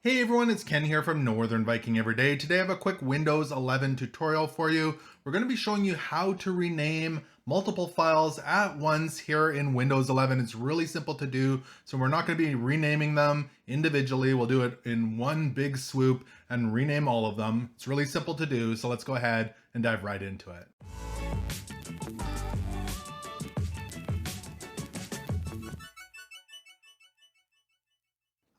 Hey everyone, it's Ken here from Northern Viking Everyday. Today I have a quick Windows 11 tutorial for you. We're going to be showing you how to rename multiple files at once here in Windows 11. It's really simple to do, so we're not going to be renaming them individually. We'll do it in one big swoop and rename all of them. It's really simple to do, so let's go ahead and dive right into it.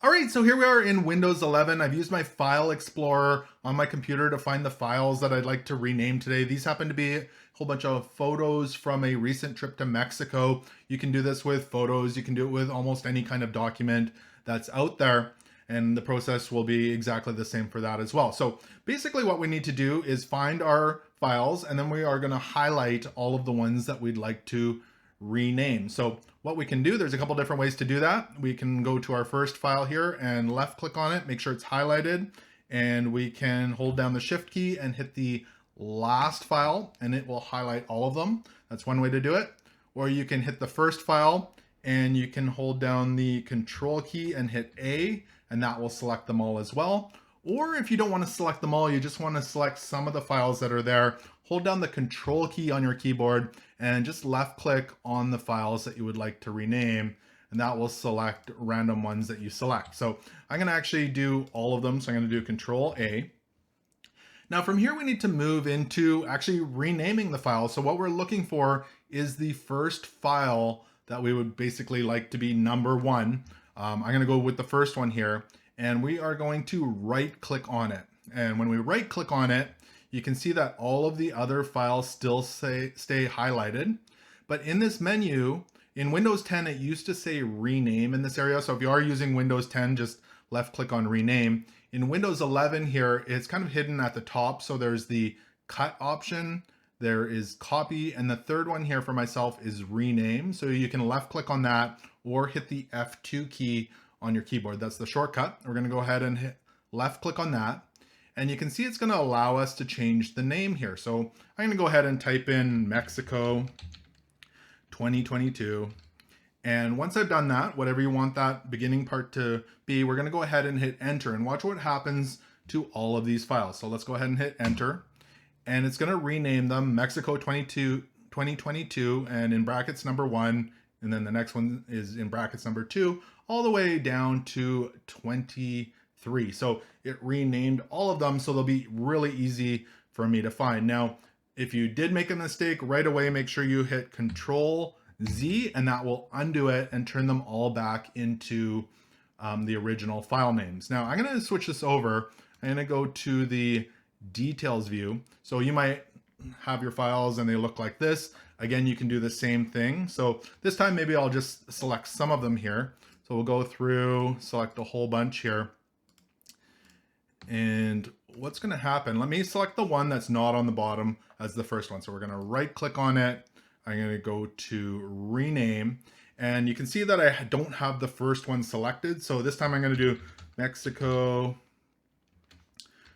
All right, so here we are in Windows 11. I've used my File Explorer on my computer to find the files that I'd like to rename today. These happen to be a whole bunch of photos from a recent trip to Mexico. You can do this with photos. You can do it with almost any kind of document that's out there. And the process will be exactly the same for that as well. So basically what we need to do is find our files, and then we are going to highlight all of the ones that we'd like to rename. So what we can do, there's a couple different ways to do that. We can go to our first file here and left click on it, make sure it's highlighted, and we can hold down the shift key and hit the last file and it will highlight all of them. That's one way to do it. Or you can hit the first file and you can hold down the control key and hit A, and that will select them all as well. Or if you don't want to select them all, you just want to select some of the files that are there, hold down the control key on your keyboard and just left click on the files that you would like to rename, and that will select random ones that you select. So I'm going to actually do all of them. So I'm going to do control A. Now from here, we need to move into actually renaming the file. So what we're looking for is the first file that we would basically like to be number one. I'm going to go with the first one here, and we are going to right click on it. And when we right click on it, you can see that all of the other files still stay highlighted. But in this menu, in Windows 10, it used to say rename in this area. So if you are using Windows 10, just left click on rename. In Windows 11 here, it's kind of hidden at the top. So there's the cut option, there is copy, and the third one here for myself is rename. So you can left click on that or hit the F2 key on your keyboard. That's the shortcut. We're going to go ahead and hit left click on that. And you can see it's going to allow us to change the name here. So I'm going to go ahead and type in Mexico 2022. And once I've done that, whatever you want that beginning part to be, we're going to go ahead and hit enter and watch what happens to all of these files. So let's go ahead and hit enter. And it's going to rename them Mexico 2022 and in brackets number 1. And then the next one is in brackets number 2, all the way down to 23. So it renamed all of them, so they'll be really easy for me to find. Now, if you did make a mistake, right away, make sure you hit Control Z, and that will undo it and turn them all back into the original file names. Now, I'm going to switch this over. I'm going to go to the details view. So you might have your files and they look like this. Again, you can do the same thing. So this time, maybe I'll just select some of them here. So we'll go through, select a whole bunch here. And what's going to happen, let me select the one that's not on the bottom as the first one. So we're going to right click on it. I'm going to go to rename, and you can see that I don't have the first one selected. So this time I'm going to do Mexico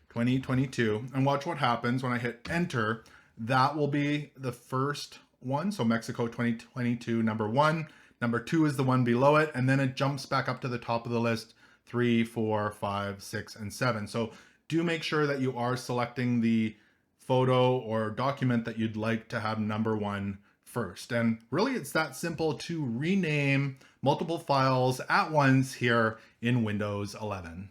2022, and watch what happens when I hit enter. That will be the first one. So Mexico 2022, number 1. Number 2 is the one below it, and then it jumps back up to the top of the list. 3, 4, 5, 6, and 7. So do make sure that you are selecting the photo or document that you'd like to have number 1 first. And really, it's that simple to rename multiple files at once here in Windows 11.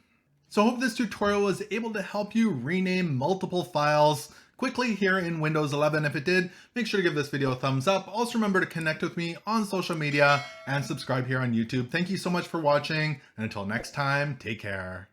So I hope this tutorial was able to help you rename multiple files quickly here in Windows 11. If it did, make sure to give this video a thumbs up. Also remember to connect with me on social media and subscribe here on YouTube. Thank you so much for watching, and until next time, take care.